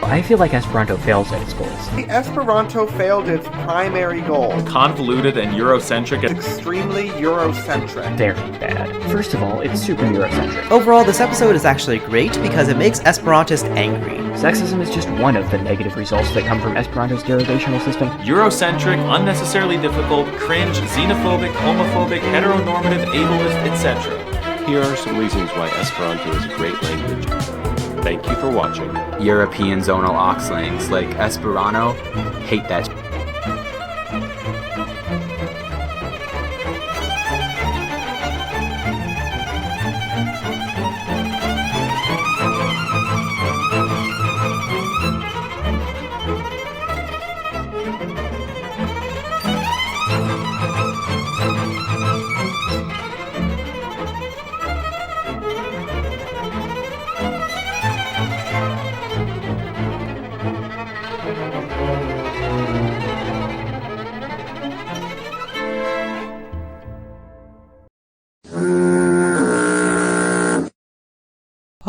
I feel like Esperanto fails at its goals. Esperanto failed its primary goal. Convoluted and Eurocentric. Extremely Eurocentric. Very bad. First of all, it's super Eurocentric. Overall, this episode is actually great because it makes Esperantists angry. Sexism is just one of the negative results that come from Esperanto's derivational system. Eurocentric, unnecessarily difficult, cringe, xenophobic, homophobic, heteronormative, ableist, etc. Here are some reasons why Esperanto is a great language. Thank you for watching. European zonal auxlangs like Esperanto, hate that.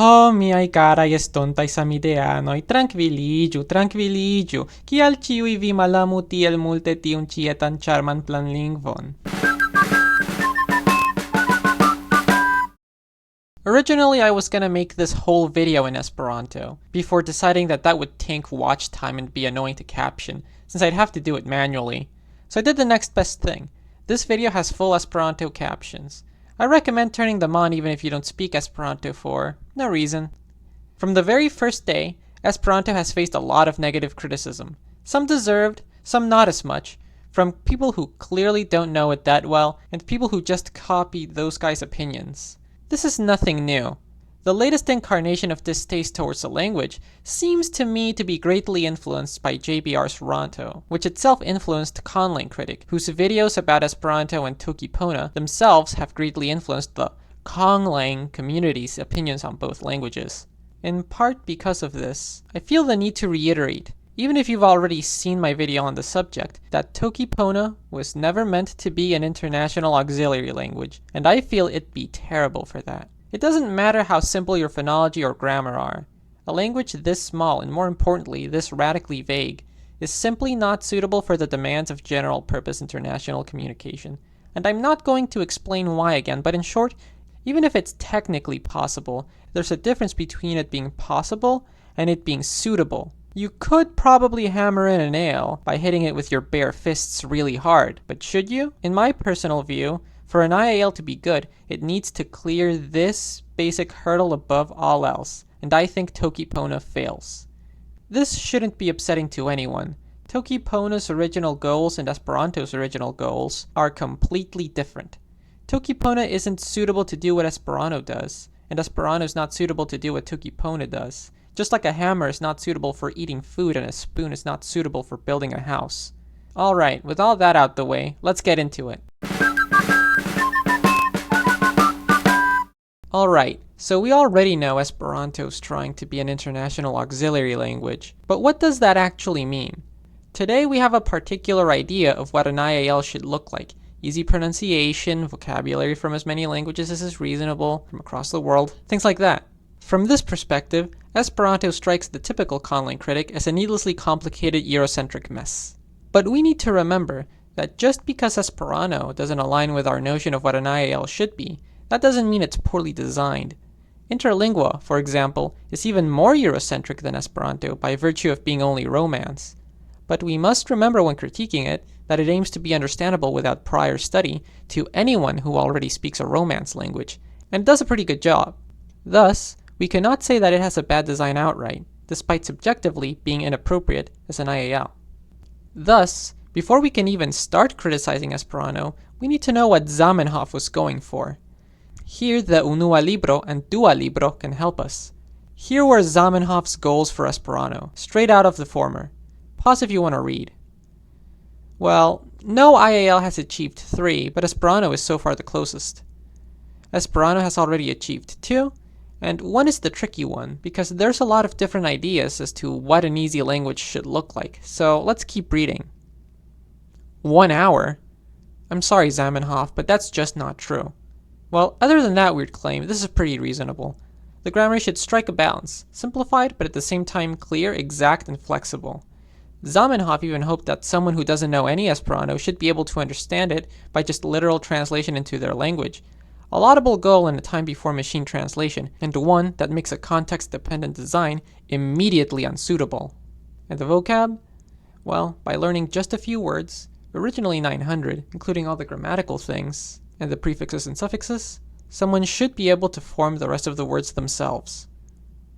Oh, miaj karaj estontaj samideanoj, trankviliĝu, trankviliĝu, kial ĉiuj vi malamu tiel multe tiun ĉi etan ĉarman planlingvon? Originally, I was gonna make this whole video in Esperanto, before deciding that that would take watch time and be annoying to caption, since I'd have to do it manually. So I did the next best thing. This video has full Esperanto captions. I recommend turning them on even if you don't speak Esperanto for no reason. From the very first day, Esperanto has faced a lot of negative criticism. Some deserved, some not as much, from people who clearly don't know it that well, and people who just copy those guys' opinions. This is nothing new. The latest incarnation of distaste towards the language seems to me to be greatly influenced by JBR's Ronto, which itself influenced Conlang Critic, whose videos about Esperanto and Toki-Pona themselves have greatly influenced the Conlang community's opinions on both languages. In part because of this, I feel the need to reiterate, even if you've already seen my video on the subject, that Toki-Pona was never meant to be an international auxiliary language, and I feel it'd be terrible for that. It doesn't matter how simple your phonology or grammar are. A language this small, and more importantly, this radically vague, is simply not suitable for the demands of general-purpose international communication. And I'm not going to explain why again, but in short, even if it's technically possible, there's a difference between it being possible and it being suitable. You could probably hammer in a nail by hitting it with your bare fists really hard, but should you? In my personal view, for an IAL to be good, it needs to clear this basic hurdle above all else, and I think Toki-Pona fails. This shouldn't be upsetting to anyone. Toki-Pona's original goals and Esperanto's original goals are completely different. Toki-Pona isn't suitable to do what Esperanto does, and Esperanto is not suitable to do what Toki-Pona does. Just like a hammer is not suitable for eating food and a spoon is not suitable for building a house. Alright, with all that out the way, let's get into it. Alright, so we already know Esperanto's trying to be an international auxiliary language, but what does that actually mean? Today we have a particular idea of what an IAL should look like. Easy pronunciation, vocabulary from as many languages as is reasonable from across the world, things like that. From this perspective, Esperanto strikes the typical Conlang critic as a needlessly complicated Eurocentric mess. But we need to remember that just because Esperanto doesn't align with our notion of what an IAL should be, that doesn't mean it's poorly designed. Interlingua, for example, is even more Eurocentric than Esperanto by virtue of being only Romance. But we must remember when critiquing it that it aims to be understandable without prior study to anyone who already speaks a Romance language, and does a pretty good job. Thus, we cannot say that it has a bad design outright, despite subjectively being inappropriate as an IAL. Thus, before we can even start criticizing Esperanto, we need to know what Zamenhof was going for. Here the Unua Libro and Dua Libro can help us. Here were Zamenhof's goals for Esperanto, straight out of the former. Pause if you want to read. Well, no IAL has achieved 3, but Esperanto is so far the closest. Esperanto has already achieved 2, and 1 is the tricky one, because there's a lot of different ideas as to what an easy language should look like, so let's keep reading. 1 hour? I'm sorry, Zamenhof, but that's just not true. Well, other than that weird claim, this is pretty reasonable. The grammar should strike a balance, simplified but at the same time clear, exact, and flexible. Zamenhof even hoped that someone who doesn't know any Esperanto should be able to understand it by just literal translation into their language. A laudable goal in a time before machine translation, and one that makes a context-dependent design immediately unsuitable. And the vocab? Well, by learning just a few words, originally 900, including all the grammatical things, and the prefixes and suffixes, someone should be able to form the rest of the words themselves.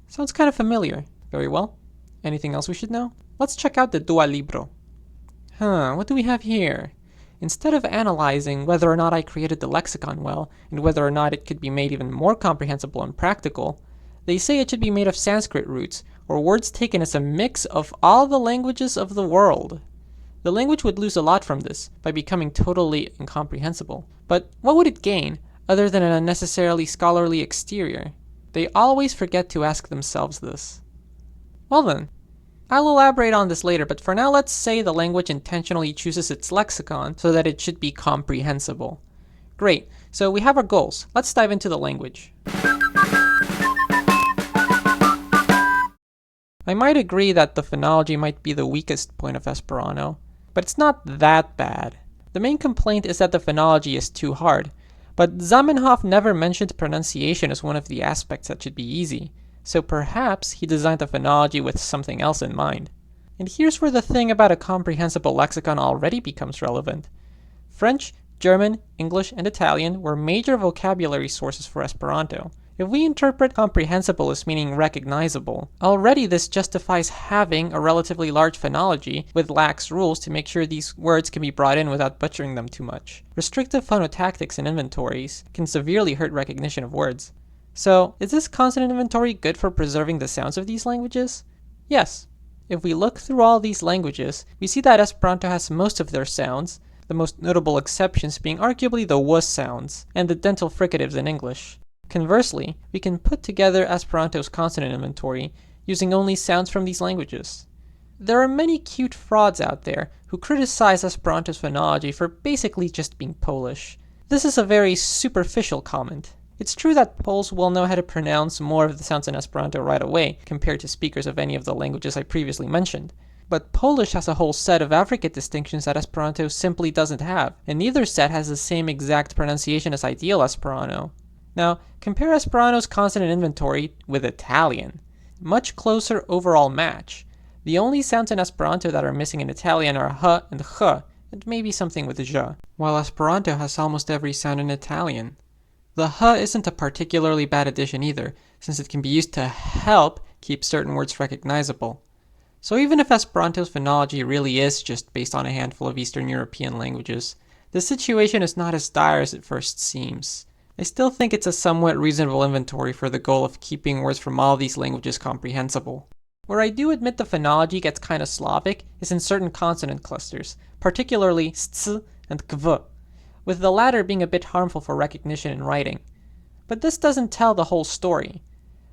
Sounds kind of familiar. Very well. Anything else we should know? Let's check out the Dua Libro. What do we have here? Instead of analyzing whether or not I created the lexicon well, and whether or not it could be made even more comprehensible and practical, they say it should be made of Sanskrit roots, or words taken as a mix of all the languages of the world. The language would lose a lot from this, by becoming totally incomprehensible. But what would it gain, other than an unnecessarily scholarly exterior? They always forget to ask themselves this. Well then, I'll elaborate on this later, but for now let's say the language intentionally chooses its lexicon so that it should be comprehensible. Great, so we have our goals. Let's dive into the language. I might agree that the phonology might be the weakest point of Esperanto, but it's not that bad. The main complaint is that the phonology is too hard, but Zamenhof never mentioned pronunciation as one of the aspects that should be easy. So perhaps he designed the phonology with something else in mind. And here's where the thing about a comprehensible lexicon already becomes relevant. French, German, English, and Italian were major vocabulary sources for Esperanto. If we interpret comprehensible as meaning recognizable, already this justifies having a relatively large phonology with lax rules to make sure these words can be brought in without butchering them too much. Restrictive phonotactics in inventories can severely hurt recognition of words. So, is this consonant inventory good for preserving the sounds of these languages? Yes. If we look through all these languages, we see that Esperanto has most of their sounds, the most notable exceptions being arguably the w sounds, and the dental fricatives in English. Conversely, we can put together Esperanto's consonant inventory using only sounds from these languages. There are many cute frauds out there who criticize Esperanto's phonology for basically just being Polish. This is a very superficial comment. It's true that Poles will know how to pronounce more of the sounds in Esperanto right away, compared to speakers of any of the languages I previously mentioned. But Polish has a whole set of affricate distinctions that Esperanto simply doesn't have, and neither set has the same exact pronunciation as ideal Esperanto. Now, compare Esperanto's consonant inventory with Italian. Much closer overall match. The only sounds in Esperanto that are missing in Italian are h and ch, and maybe something with j, while Esperanto has almost every sound in Italian. The h isn't a particularly bad addition either, since it can be used to help keep certain words recognizable. So even if Esperanto's phonology really is just based on a handful of Eastern European languages, the situation is not as dire as it first seems. I still think it's a somewhat reasonable inventory for the goal of keeping words from all these languages comprehensible. Where I do admit the phonology gets kinda Slavic is in certain consonant clusters, particularly st and kv, with the latter being a bit harmful for recognition in writing. But this doesn't tell the whole story.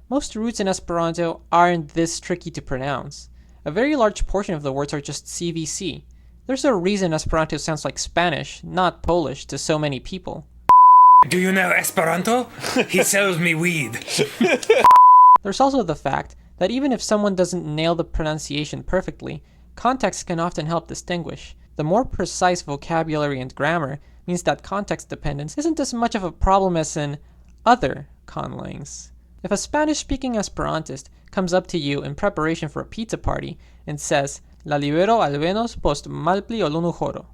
Most roots in Esperanto aren't this tricky to pronounce. A very large portion of the words are just CVC. There's a reason Esperanto sounds like Spanish, not Polish, to so many people. Do you know Esperanto? He sells me weed. There's also the fact that even if someone doesn't nail the pronunciation perfectly, context can often help distinguish. The more precise vocabulary and grammar means that context dependence isn't as much of a problem as in other conlangs. If a Spanish-speaking Esperantist comes up to you in preparation for a pizza party and says, "La libero alvenos post malpli olunu horo,"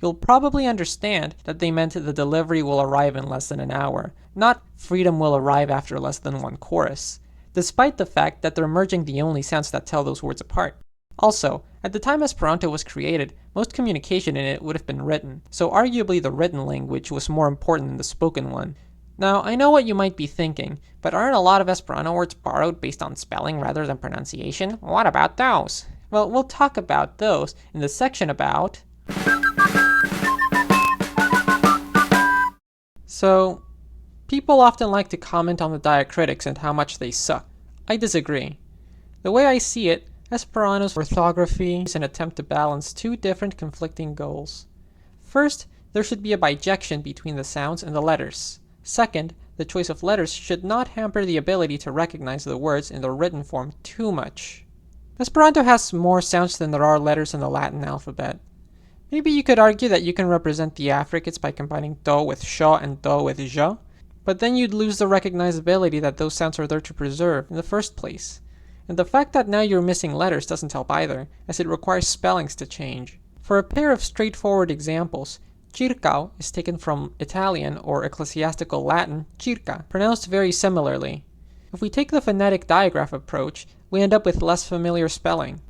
you'll probably understand that they meant the delivery will arrive in less than an hour, not freedom will arrive after less than one chorus, despite the fact that they're merging the only sounds that tell those words apart. Also, at the time Esperanto was created, most communication in it would have been written, so arguably the written language was more important than the spoken one. Now, I know what you might be thinking, but aren't a lot of Esperanto words borrowed based on spelling rather than pronunciation? What about those? Well, we'll talk about those in the section about... So, people often like to comment on the diacritics and how much they suck. I disagree. The way I see it, Esperanto's orthography is an attempt to balance two different conflicting goals. First, there should be a bijection between the sounds and the letters. Second, the choice of letters should not hamper the ability to recognize the words in the written form too much. Esperanto has more sounds than there are letters in the Latin alphabet. Maybe you could argue that you can represent the affricates by combining do with sh and do with j, but then you'd lose the recognizability that those sounds are there to preserve in the first place. And the fact that now you're missing letters doesn't help either, as it requires spellings to change. For a pair of straightforward examples, circao is taken from Italian or ecclesiastical Latin circa, pronounced very similarly. If we take the phonetic digraph approach, we end up with less familiar spelling.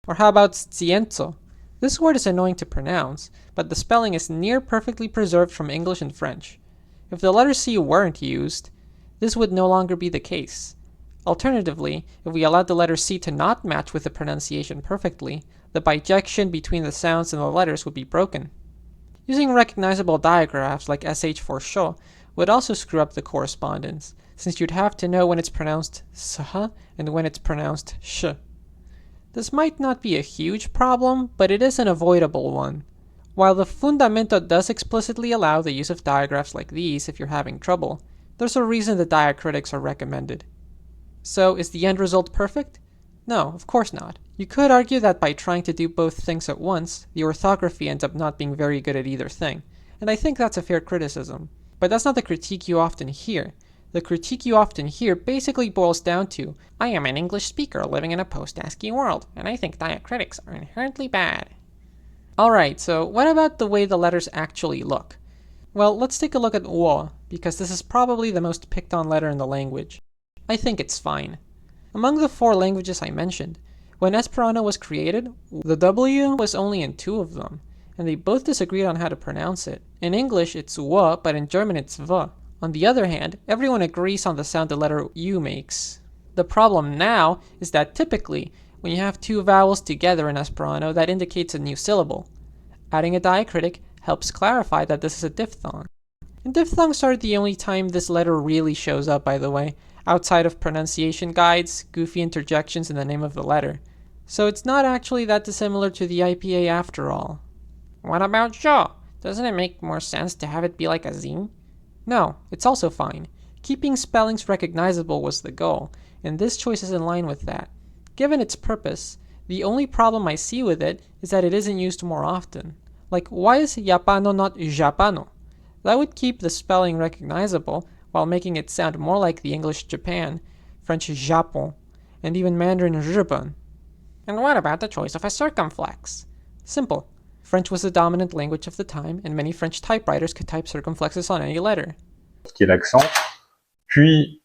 Or how about scienzo? This word is annoying to pronounce, but the spelling is near perfectly preserved from English and French. If the letter C weren't used, this would no longer be the case. Alternatively, if we allowed the letter C to not match with the pronunciation perfectly, the bijection between the sounds and the letters would be broken. Using recognizable digraphs like sh for sho would also screw up the correspondence, since you'd have to know when it's pronounced sh and when it's pronounced sh. This might not be a huge problem, but it is an avoidable one. While the Fundamento does explicitly allow the use of digraphs like these if you're having trouble, there's a reason the diacritics are recommended. So, is the end result perfect? No, of course not. You could argue that by trying to do both things at once, the orthography ends up not being very good at either thing, and I think that's a fair criticism. But that's not the critique you often hear. The critique you often hear basically boils down to, I am an English speaker living in a post-ASCII world, and I think diacritics are inherently bad. Alright, so what about the way the letters actually look? Well, let's take a look at wo, because this is probably the most picked on letter in the language. I think it's fine. Among the 4 languages I mentioned, when Esperanto was created, the W was only in 2 of them, and they both disagreed on how to pronounce it. In English it's W, but in German it's V. On the other hand, everyone agrees on the sound the letter U makes. The problem now is that typically, when you have 2 vowels together in Esperanto, that indicates a new syllable. Adding a diacritic helps clarify that this is a diphthong. And diphthongs are the only time this letter really shows up, by the way, outside of pronunciation guides, goofy interjections in the name of the letter. So it's not actually that dissimilar to the IPA after all. What about sho? Doesn't it make more sense to have it be like a Z? No, it's also fine. Keeping spellings recognizable was the goal, and this choice is in line with that. Given its purpose, the only problem I see with it is that it isn't used more often. Like, why is Japano not Japano? That would keep the spelling recognizable, while making it sound more like the English Japan, French Japon, and even Mandarin日本. And what about the choice of a circumflex? Simple. French was the dominant language of the time, and many French typewriters could type circumflexes on any letter. Qui est l'accent, puis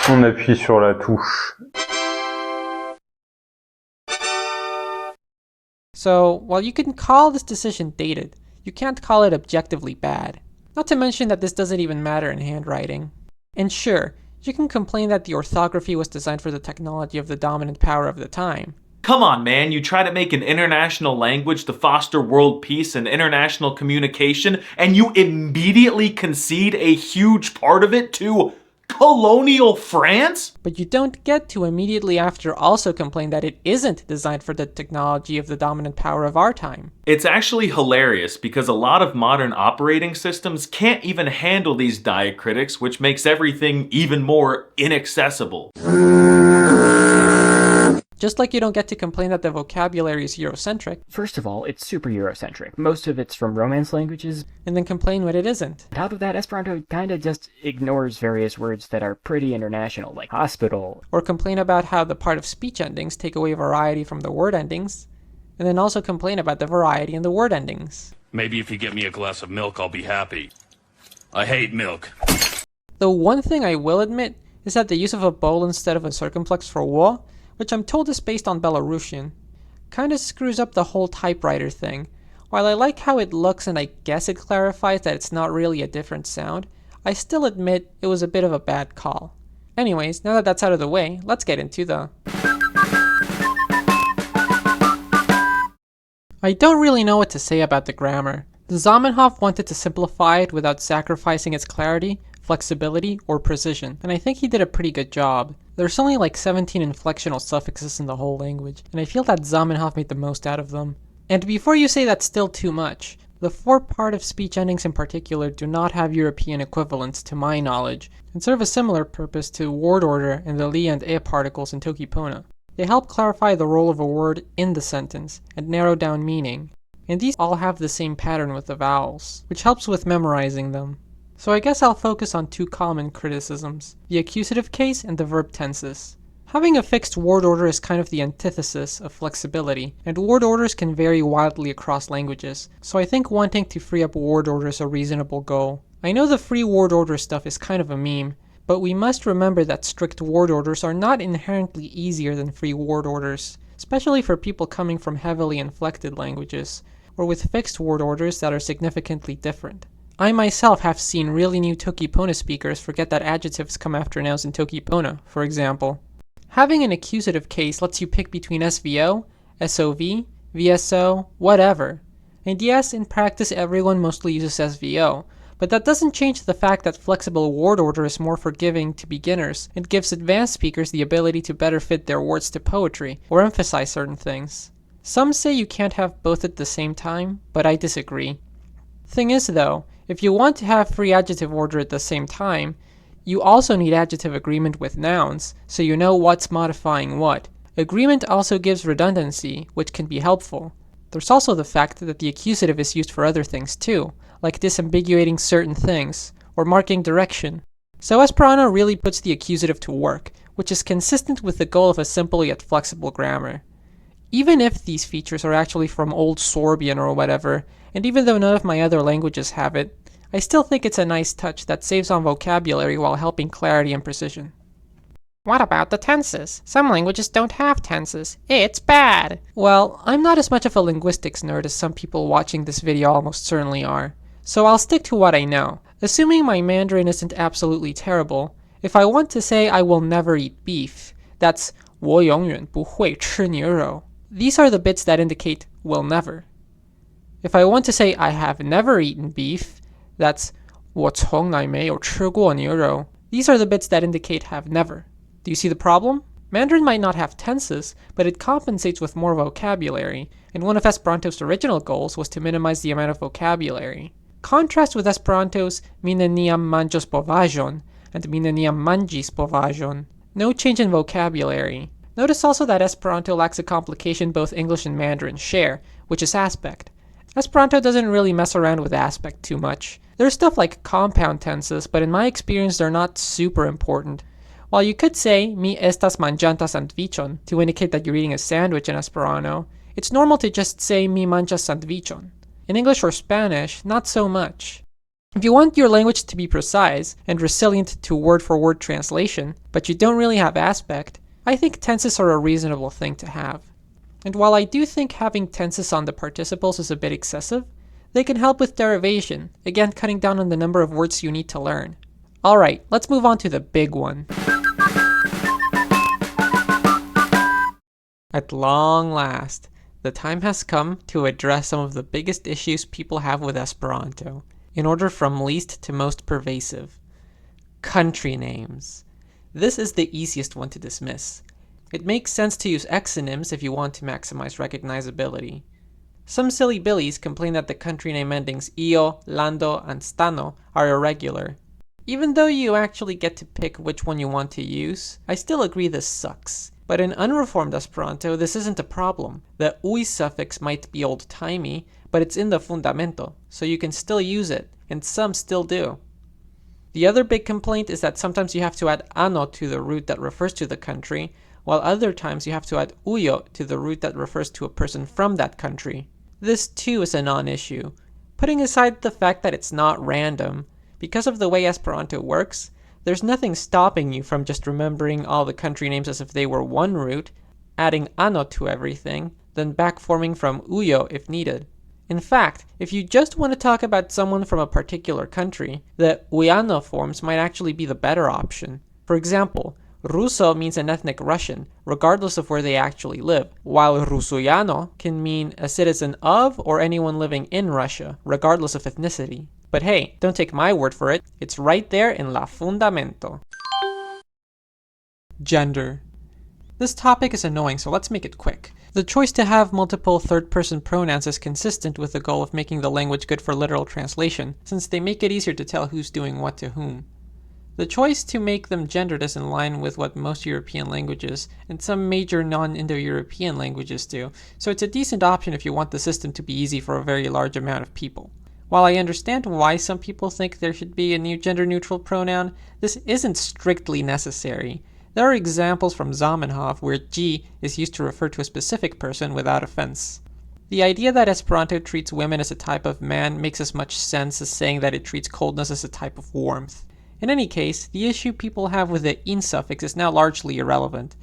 on appuie sur la touche. So, while you can call this decision dated, you can't call it objectively bad. Not to mention that this doesn't even matter in handwriting. And sure, you can complain that the orthography was designed for the technology of the dominant power of the time. Come on, man, you try to make an international language to foster world peace and international communication, and you immediately concede a huge part of it to colonial France? But you don't get to immediately after also complain that it isn't designed for the technology of the dominant power of our time. It's actually hilarious because a lot of modern operating systems can't even handle these diacritics, which makes everything even more inaccessible. Just like you don't get to complain that the vocabulary is Eurocentric. First of all, it's super Eurocentric. Most of it's from Romance languages. And then complain when it isn't. On top of that, Esperanto kinda just ignores various words that are pretty international, like hospital. Or complain about how the part of speech endings take away variety from the word endings. And then also complain about the variety in the word endings. Maybe if you get me a glass of milk, I'll be happy. I hate milk. The one thing I will admit is that the use of a bowl instead of a circumflex for wo, which I'm told is based on Belarusian, kinda screws up the whole typewriter thing. While I like how it looks and I guess it clarifies that it's not really a different sound, I still admit it was a bit of a bad call. Anyways, now that that's out of the way, let's get into the... I don't really know what to say about the grammar. Zamenhof wanted to simplify it without sacrificing its clarity, flexibility, or precision, and I think he did a pretty good job. There's only like 17 inflectional suffixes in the whole language, and I feel that Zamenhof made the most out of them. And before you say that's still too much, The 4 part-of-speech endings in particular do not have European equivalents to my knowledge, and serve a similar purpose to word order and the li and e particles in Tokipona. They help clarify the role of a word in the sentence, and narrow down meaning. And these all have the same pattern with the vowels, which helps with memorizing them. So I guess I'll focus on 2 common criticisms, the accusative case and the verb tenses. Having a fixed word order is kind of the antithesis of flexibility, and word orders can vary wildly across languages, so I think wanting to free up word order is a reasonable goal. I know the free word order stuff is kind of a meme, but we must remember that strict word orders are not inherently easier than free word orders, especially for people coming from heavily inflected languages, or with fixed word orders that are significantly different. I myself have seen really new Tokipona speakers forget that adjectives come after nouns in Tokipona, for example. Having an accusative case lets you pick between SVO, SOV, VSO, whatever. And yes, in practice everyone mostly uses SVO, but that doesn't change the fact that flexible word order is more forgiving to beginners and gives advanced speakers the ability to better fit their words to poetry, or emphasize certain things. Some say you can't have both at the same time, but I disagree. Thing is though, if you want to have free adjective order at the same time, you also need adjective agreement with nouns, so you know what's modifying what. Agreement also gives redundancy, which can be helpful. There's also the fact that the accusative is used for other things too, like disambiguating certain things, or marking direction. So Esperanto really puts the accusative to work, which is consistent with the goal of a simple yet flexible grammar. Even if these features are actually from Old Sorbian or whatever, and even though none of my other languages have it, I still think it's a nice touch that saves on vocabulary while helping clarity and precision. What about the tenses? Some languages don't have tenses. It's bad! Well, I'm not as much of a linguistics nerd as some people watching this video almost certainly are, so I'll stick to what I know. Assuming my Mandarin isn't absolutely terrible, if I want to say I will never eat beef, that's 我永远不会吃牛肉. These are the bits that indicate will never. If I want to say I have never eaten beef, that's 我从来没有吃过牛肉. These are the bits that indicate have never. Do you see the problem? Mandarin might not have tenses, but it compensates with more vocabulary, and one of Esperanto's original goals was to minimize the amount of vocabulary. Contrast with Esperanto's mi neniam manĝos bovaĵon and mi neniam manĝis bovaĵon. No change in vocabulary. Notice also that Esperanto lacks a complication both English and Mandarin share, which is aspect. Esperanto doesn't really mess around with aspect too much. There's stuff like compound tenses, but in my experience they're not super important. While you could say mi estas manĝanta sandviĉon to indicate that you're eating a sandwich in Esperanto, it's normal to just say mi manĝas sandviĉon. In English or Spanish, not so much. If you want your language to be precise and resilient to word-for-word translation, but you don't really have aspect, I think tenses are a reasonable thing to have. And while I do think having tenses on the participles is a bit excessive, they can help with derivation, again cutting down on the number of words you need to learn. Alright, let's move on to the big one. At long last, the time has come to address some of the biggest issues people have with Esperanto, in order from least to most pervasive. Country names. This is the easiest one to dismiss. It makes sense to use exonyms if you want to maximize recognizability. Some silly billies complain that the country name endings io, lando, and stano are irregular. Even though you actually get to pick which one you want to use, I still agree this sucks. But in unreformed Esperanto, this isn't a problem. The ui suffix might be old-timey, but it's in the fundamento, so you can still use it, and some still do. The other big complaint is that sometimes you have to add ano to the root that refers to the country, while other times you have to add uyo to the root that refers to a person from that country. This too is a non-issue. Putting aside the fact that it's not random, because of the way Esperanto works, there's nothing stopping you from just remembering all the country names as if they were one root, adding ano to everything, then backforming from uyo if needed. In fact, if you just want to talk about someone from a particular country, the uyano forms might actually be the better option. For example, Ruso means an ethnic Russian, regardless of where they actually live, while Rusuyano can mean a citizen of or anyone living in Russia, regardless of ethnicity. But hey, don't take my word for it, it's right there in La Fundamento. Gender. This topic is annoying, so let's make it quick. The choice to have multiple third-person pronouns is consistent with the goal of making the language good for literal translation, since they make it easier to tell who's doing what to whom. The choice to make them gendered is in line with what most European languages and some major non-Indo-European languages do, so it's a decent option if you want the system to be easy for a very large amount of people. While I understand why some people think there should be a new gender-neutral pronoun, this isn't strictly necessary. There are examples from Zamenhof where G is used to refer to a specific person without offense. The idea that Esperanto treats women as a type of man makes as much sense as saying that it treats coldness as a type of warmth. In any case, the issue people have with the in suffix is now largely irrelevant.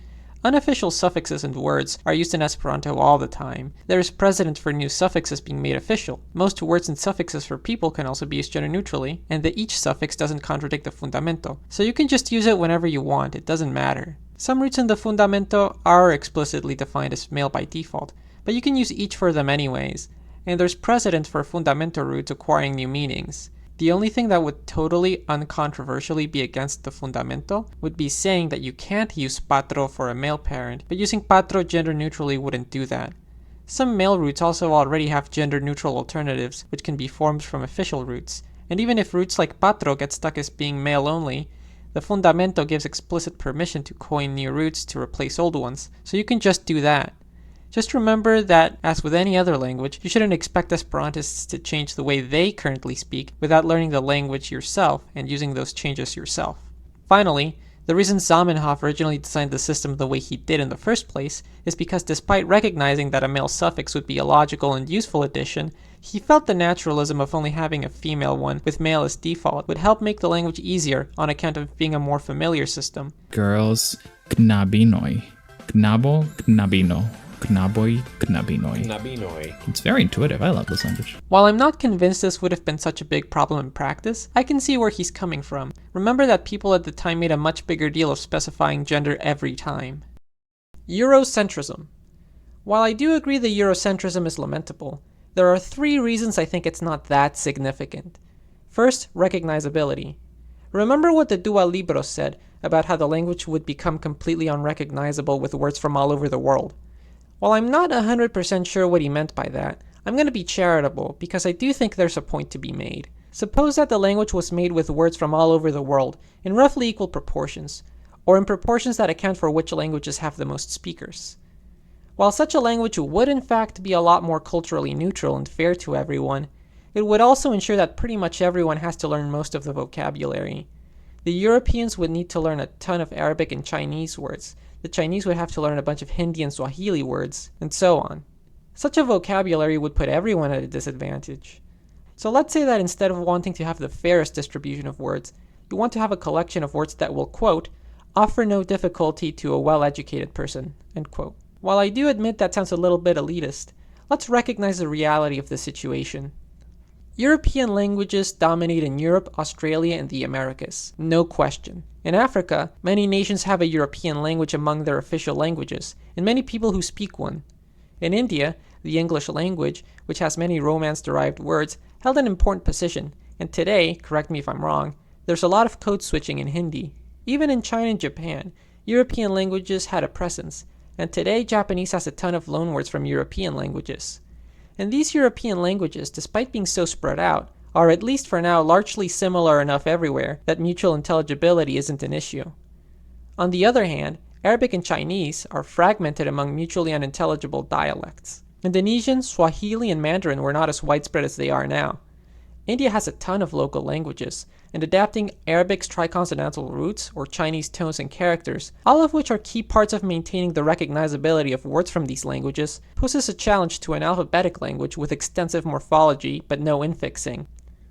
Unofficial suffixes and words are used in Esperanto all the time. There is precedent for new suffixes being made official. Most words and suffixes for people can also be used gender-neutrally, and the each suffix doesn't contradict the fundamento, so you can just use it whenever you want, it doesn't matter. Some roots in the fundamento are explicitly defined as male by default, but you can use each for them anyways, and there's precedent for fundamento roots acquiring new meanings. The only thing that would totally uncontroversially be against the fundamento would be saying that you can't use patro for a male parent, but using patro gender-neutrally wouldn't do that. Some male roots also already have gender-neutral alternatives, which can be formed from official roots, and even if roots like patro get stuck as being male-only, the fundamento gives explicit permission to coin new roots to replace old ones, so you can just do that. Just remember that, as with any other language, you shouldn't expect Esperantists to change the way they currently speak without learning the language yourself and using those changes yourself. Finally, the reason Zamenhof originally designed the system the way he did in the first place is because despite recognizing that a male suffix would be a logical and useful addition, he felt the naturalism of only having a female one with male as default would help make the language easier on account of being a more familiar system. Girls, knabinoi. Knabo, knabino. Knaboi, knabinoi. Knabinoi. It's very intuitive. I love this language. While I'm not convinced this would have been such a big problem in practice, I can see where he's coming from. Remember that people at the time made a much bigger deal of specifying gender every time. Eurocentrism. While I do agree that Eurocentrism is lamentable, there are 3 reasons I think it's not that significant. First, recognizability. Remember what the Dua Libros said about how the language would become completely unrecognizable with words from all over the world. While I'm not 100% sure what he meant by that, I'm going to be charitable because I do think there's a point to be made. Suppose that the language was made with words from all over the world in roughly equal proportions, or in proportions that account for which languages have the most speakers. While such a language would in fact be a lot more culturally neutral and fair to everyone, it would also ensure that pretty much everyone has to learn most of the vocabulary. The Europeans would need to learn a ton of Arabic and Chinese words, the Chinese would have to learn a bunch of Hindi and Swahili words, and so on. Such a vocabulary would put everyone at a disadvantage. So let's say that instead of wanting to have the fairest distribution of words, you want to have a collection of words that will, quote, offer no difficulty to a well-educated person, end quote. While I do admit that sounds a little bit elitist, let's recognize the reality of the situation. European languages dominate in Europe, Australia, and the Americas, no question. In Africa, many nations have a European language among their official languages, and many people who speak one. In India, the English language, which has many Romance-derived words, held an important position, and today, correct me if I'm wrong, there's a lot of code switching in Hindi. Even in China and Japan, European languages had a presence, and today Japanese has a ton of loanwords from European languages. And these European languages, despite being so spread out, are at least for now largely similar enough everywhere that mutual intelligibility isn't an issue. On the other hand, Arabic and Chinese are fragmented among mutually unintelligible dialects. Indonesian, Swahili, and Mandarin were not as widespread as they are now. India has a ton of local languages, and adapting Arabic's triconsonantal roots, or Chinese tones and characters, all of which are key parts of maintaining the recognizability of words from these languages, poses a challenge to an alphabetic language with extensive morphology but no infixing.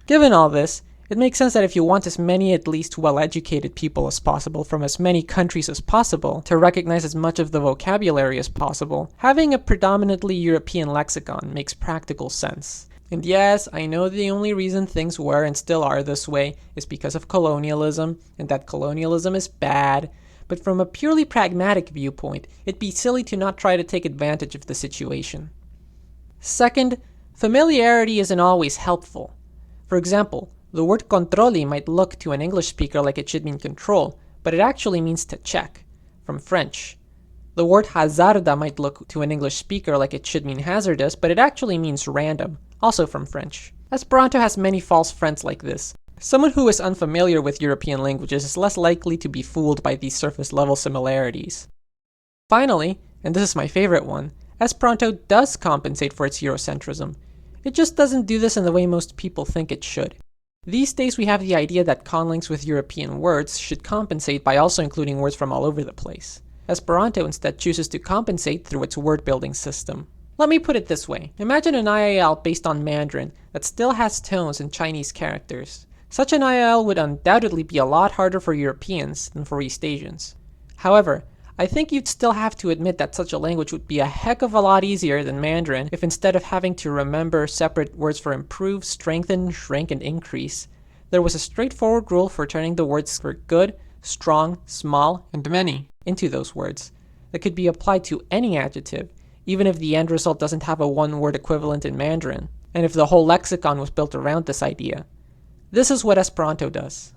Given all this, it makes sense that if you want as many at least well-educated people as possible from as many countries as possible to recognize as much of the vocabulary as possible, having a predominantly European lexicon makes practical sense. And yes, I know the only reason things were and still are this way is because of colonialism, and that colonialism is bad, but from a purely pragmatic viewpoint, it'd be silly to not try to take advantage of the situation. Second, familiarity isn't always helpful. For example, the word controlli might look to an English speaker like it should mean control, but it actually means to check, from French. The word hazarda might look to an English speaker like it should mean hazardous, but it actually means random, also from French. Esperanto has many false friends like this. Someone who is unfamiliar with European languages is less likely to be fooled by these surface-level similarities. Finally, and this is my favorite one, Esperanto does compensate for its Eurocentrism. It just doesn't do this in the way most people think it should. These days we have the idea that conlinks with European words should compensate by also including words from all over the place. Esperanto instead chooses to compensate through its word-building system. Let me put it this way. Imagine an IAL based on Mandarin that still has tones and Chinese characters. Such an IAL would undoubtedly be a lot harder for Europeans than for East Asians. However, I think you'd still have to admit that such a language would be a heck of a lot easier than Mandarin if instead of having to remember separate words for improve, strengthen, shrink, and increase, there was a straightforward rule for turning the words for good, strong, small, and many into those words that could be applied to any adjective, even if the end result doesn't have a one-word equivalent in Mandarin, and if the whole lexicon was built around this idea. This is what Esperanto does.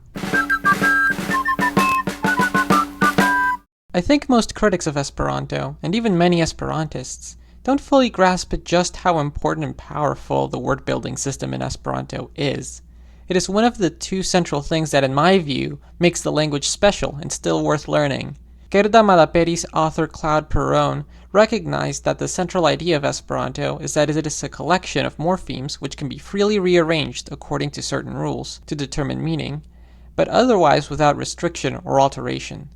I think most critics of Esperanto, and even many Esperantists, don't fully grasp just how important and powerful the word-building system in Esperanto is. It is one of the two central things that, in my view, makes the language special and still worth learning. Gerda Malaperi's author Claude Perron recognized that the central idea of Esperanto is that it is a collection of morphemes which can be freely rearranged according to certain rules to determine meaning, but otherwise without restriction or alteration.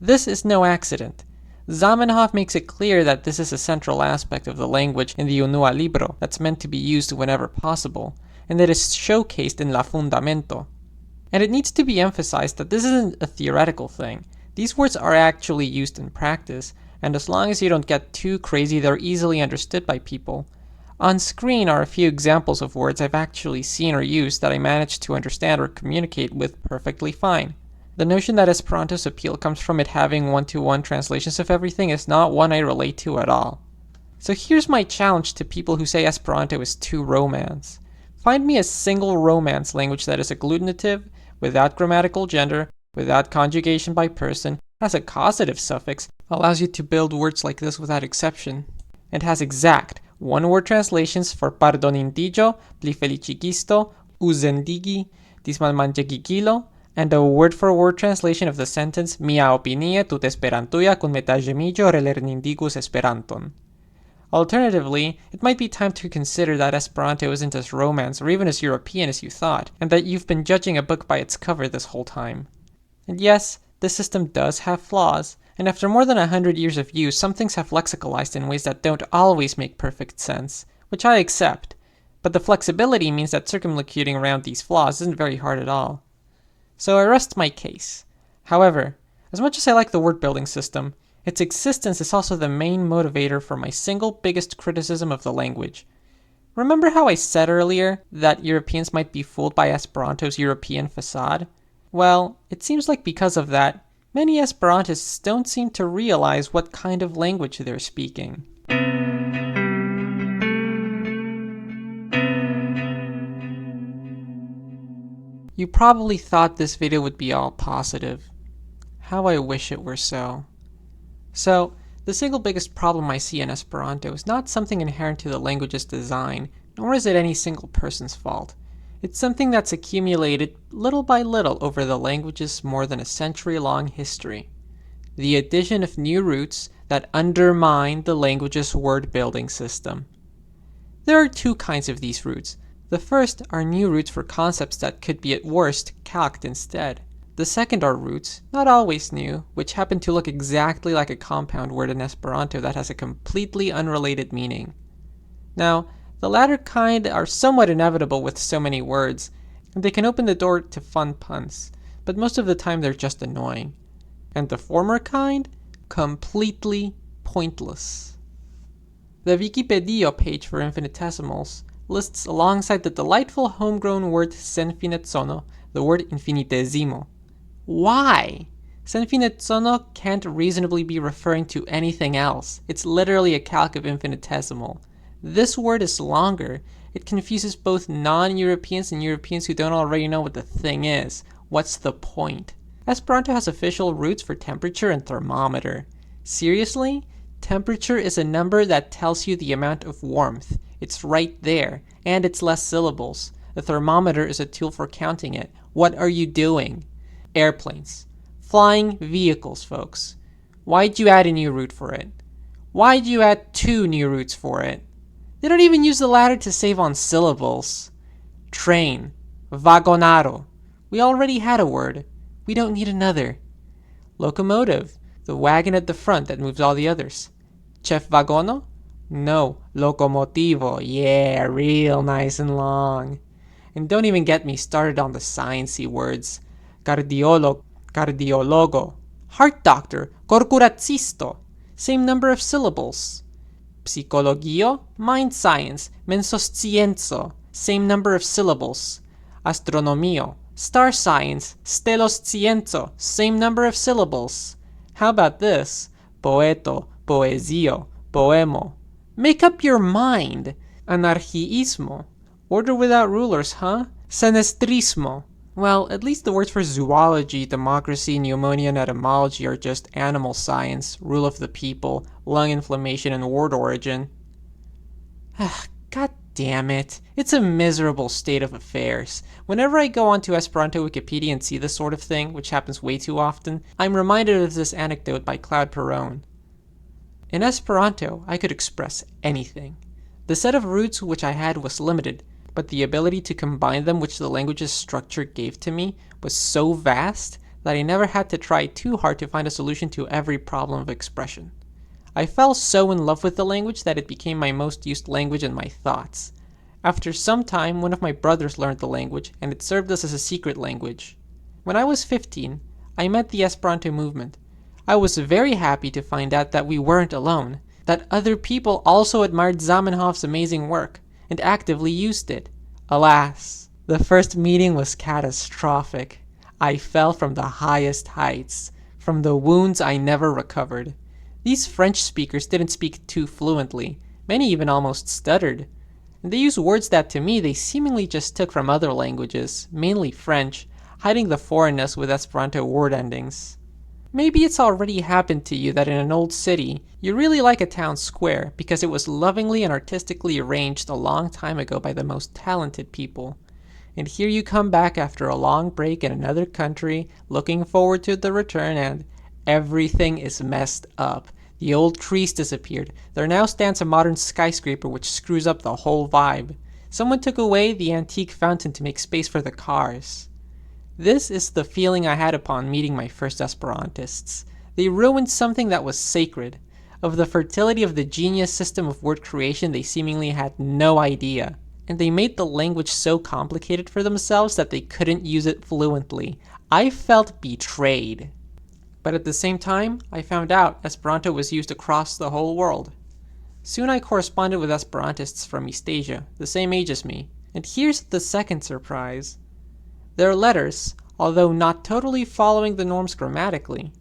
This is no accident. Zamenhof makes it clear that this is a central aspect of the language in the Unua Libro that's meant to be used whenever possible, and that is showcased in La Fundamento. And it needs to be emphasized that this isn't a theoretical thing. These words are actually used in practice, and as long as you don't get too crazy, they're easily understood by people. On screen are a few examples of words I've actually seen or used that I managed to understand or communicate with perfectly fine. The notion that Esperanto's appeal comes from it having one-to-one translations of everything is not one I relate to at all. So here's my challenge to people who say Esperanto is too Romance. Find me a single Romance language that is agglutinative, without grammatical gender, without conjugation by person, has a causative suffix, allows you to build words like this without exception, and has exact one-word translations for pardonindiĝo, pli felicigisto, uzendigi, dismalmanĝegigilo, and a word-for-word translation of the sentence mia opinie tut Esperantuja kun metaĝemiĝo relernindigus Esperanton. Alternatively, it might be time to consider that Esperanto isn't as Romance or even as European as you thought, and that you've been judging a book by its cover this whole time. And yes, the system does have flaws, and after more than 100 years of use, some things have lexicalized in ways that don't always make perfect sense, which I accept, but the flexibility means that circumlocuting around these flaws isn't very hard at all. So I rest my case. However, as much as I like the word-building system, its existence is also the main motivator for my single biggest criticism of the language. Remember how I said earlier that Europeans might be fooled by Esperanto's European facade? Well, it seems like because of that, many Esperantists don't seem to realize what kind of language they're speaking. You probably thought this video would be all positive. How I wish it were so. So, the single biggest problem I see in Esperanto is not something inherent to the language's design, nor is it any single person's fault. It's something that's accumulated little by little over the language's more than a century-long history. The addition of new roots that undermine the language's word-building system. There are two kinds of these roots. The first are new roots for concepts that could be at worst calqued instead. The second are roots, not always new, which happen to look exactly like a compound word in Esperanto that has a completely unrelated meaning. Now, the latter kind are somewhat inevitable with so many words, and they can open the door to fun puns, but most of the time they're just annoying. And the former kind? Completely pointless. The Wikipedia page for infinitesimals lists alongside the delightful homegrown word senfinetsono the word infinitesimo. Why? Senfinetsono can't reasonably be referring to anything else. It's literally a calque of infinitesimal. This word is longer. It confuses both non-Europeans and Europeans who don't already know what the thing is. What's the point? Esperanto has official roots for temperature and thermometer. Seriously? Temperature is a number that tells you the amount of warmth. It's right there, and it's less syllables. The thermometer is a tool for counting it. What are you doing? Airplanes. Flying vehicles, folks. Why'd you add a new root for it? Why'd you add 2 new roots for it? They don't even use the latter to save on syllables. Train. Vagonaro. We already had a word. We don't need another. Locomotive. The wagon at the front that moves all the others. Chef vagono? No, locomotivo. Yeah, real nice and long. And don't even get me started on the sciencey words. Cardiologo. Heart doctor. Corcurazisto. Same number of syllables. Psicologio. Mind science. Mensoscienzo. Same number of syllables. Astronomio. Star science. Stelloscienzo. Same number of syllables. How about this? Poeto, poesio, poemo. Make up your mind. Anarchiismo. Order without rulers, huh? Senestrismo. Well, at least the words for zoology, democracy, pneumonia, and etymology are just animal science, rule of the people, lung inflammation, and word origin. God damn it. It's a miserable state of affairs. Whenever I go onto Esperanto Wikipedia and see this sort of thing, which happens way too often, I'm reminded of this anecdote by Claude Perron. In Esperanto, I could express anything. The set of roots which I had was limited, but the ability to combine them which the language's structure gave to me was so vast that I never had to try too hard to find a solution to every problem of expression. I fell so in love with the language that it became my most used language in my thoughts. After some time, one of my brothers learned the language, and it served us as a secret language. When I was 15, I met the Esperanto movement. I was very happy to find out that we weren't alone, that other people also admired Zamenhof's amazing work, and actively used it. Alas, the first meeting was catastrophic. I fell from the highest heights. From the wounds I never recovered. These French speakers didn't speak too fluently. Many even almost stuttered. And they used words that to me they seemingly just took from other languages, mainly French, hiding the foreignness with Esperanto word endings. Maybe it's already happened to you that in an old city, you really like a town square because it was lovingly and artistically arranged a long time ago by the most talented people. And here you come back after a long break in another country, looking forward to the return, and everything is messed up. The old trees disappeared. There now stands a modern skyscraper which screws up the whole vibe. Someone took away the antique fountain to make space for the cars. This is the feeling I had upon meeting my first Esperantists. They ruined something that was sacred. Of the fertility of the genius system of word creation they seemingly had no idea. And they made the language so complicated for themselves that they couldn't use it fluently. I felt betrayed. But at the same time, I found out Esperanto was used across the whole world. Soon I corresponded with Esperantists from East Asia, the same age as me. And here's the second surprise. Their letters, although not totally following the norms grammatically,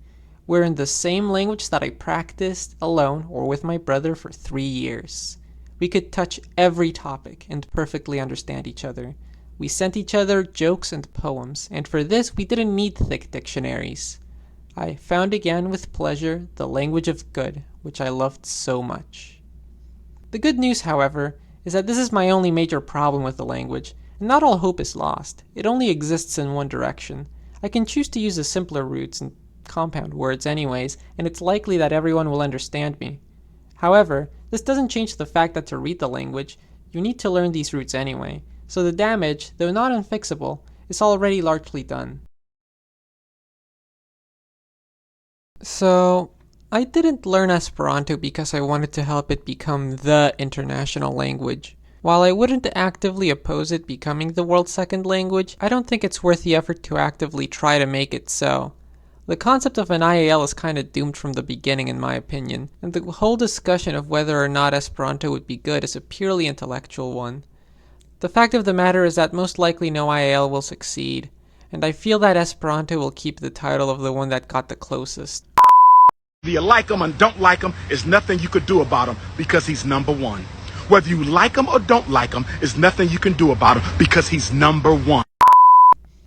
were in the same language that I practiced alone or with my brother for 3 years. We could touch every topic and perfectly understand each other. We sent each other jokes and poems, and for this we didn't need thick dictionaries. I found again with pleasure the language of good, which I loved so much. The good news, however, is that this is my only major problem with the language, and not all hope is lost. It only exists in one direction. I can choose to use the simpler roots and compound words anyways, and it's likely that everyone will understand me. However, this doesn't change the fact that to read the language, you need to learn these roots anyway, so the damage, though not unfixable, is already largely done. So, I didn't learn Esperanto because I wanted to help it become the international language. While I wouldn't actively oppose it becoming the world's second language, I don't think it's worth the effort to actively try to make it so. The concept of an IAL is kinda doomed from the beginning in my opinion, and the whole discussion of whether or not Esperanto would be good is a purely intellectual one. The fact of the matter is that most likely no IAL will succeed, and I feel that Esperanto will keep the title of the one that got the closest. Whether you like him or don't like him, is nothing you could do about him because he's number one. Whether you like him or don't like him, is nothing you can do about him because he's number one.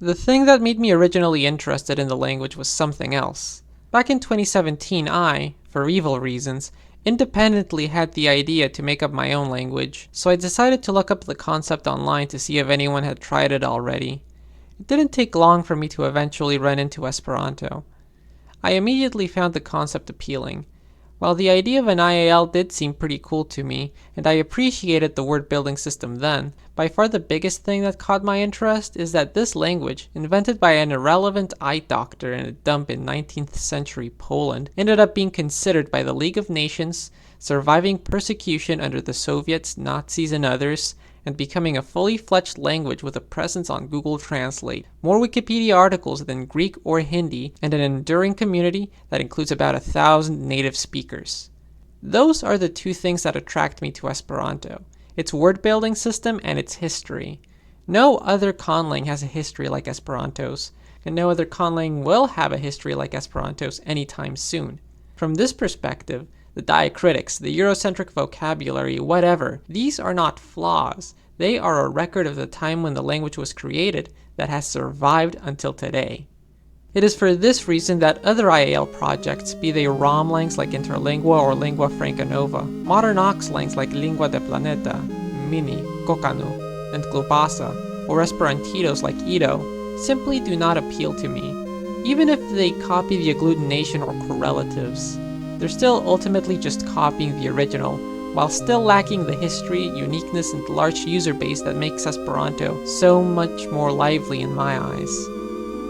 The thing that made me originally interested in the language was something else. Back in 2017, I, for evil reasons, independently had the idea to make up my own language, so I decided to look up the concept online to see if anyone had tried it already. It didn't take long for me to eventually run into Esperanto. I immediately found the concept appealing. While the idea of an IAL did seem pretty cool to me, and I appreciated the word building system then, by far the biggest thing that caught my interest is that this language, invented by an irrelevant eye doctor in a dump in 19th century Poland, ended up being considered by the League of Nations, surviving persecution under the Soviets, Nazis, and others, and becoming a fully fledged language with a presence on Google Translate, more Wikipedia articles than Greek or Hindi, and an enduring community that includes about 1,000 native speakers. Those are the two things that attract me to Esperanto: its word building system and its history. No other conlang has a history like Esperanto's, and no other conlang will have a history like Esperanto's anytime soon. From this perspective, the diacritics, the Eurocentric vocabulary, whatever, these are not flaws. They are a record of the time when the language was created that has survived until today. It is for this reason that other IAL projects, be they ROMlangs like Interlingua or Lingua Franca Nova, modern Oxlangs like Lingua de Planeta, Mini, Kokanu, and Globasa, or Esperantitos like Ito, simply do not appeal to me. Even if they copy the agglutination or correlatives, they're still ultimately just copying the original, while still lacking the history, uniqueness, and large user base that makes Esperanto so much more lively in my eyes.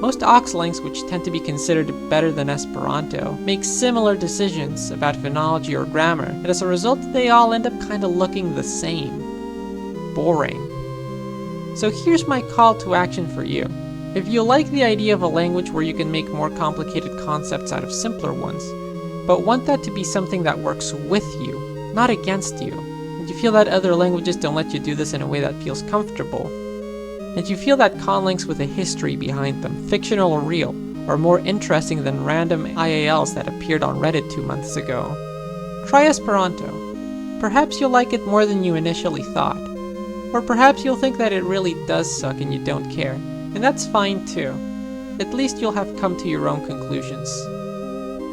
Most Oxlangs, which tend to be considered better than Esperanto, make similar decisions about phonology or grammar, and as a result they all end up kinda looking the same. Boring. So here's my call to action for you. If you like the idea of a language where you can make more complicated concepts out of simpler ones, but want that to be something that works with you, not against you, and you feel that other languages don't let you do this in a way that feels comfortable, and you feel that conlangs with a history behind them, fictional or real, are more interesting than random IALs that appeared on Reddit 2 months ago, try Esperanto. Perhaps you'll like it more than you initially thought, or perhaps you'll think that it really does suck and you don't care, and that's fine too. At least you'll have come to your own conclusions.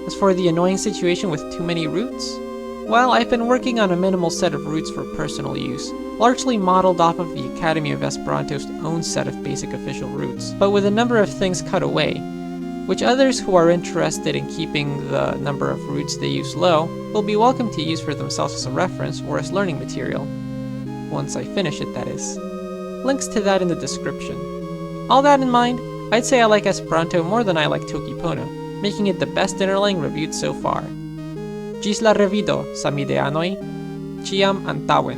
As for the annoying situation with too many roots, well, I've been working on a minimal set of roots for personal use, largely modeled off of the Academy of Esperanto's own set of basic official roots, but with a number of things cut away, which others who are interested in keeping the number of roots they use low will be welcome to use for themselves as a reference or as learning material. Once I finish it, that is. Links to that in the description. All that in mind, I'd say I like Esperanto more than I like Tokipono, making it the best interlang reviewed so far. Ĝis la revido, samideanoj, ĉiam antaŭen.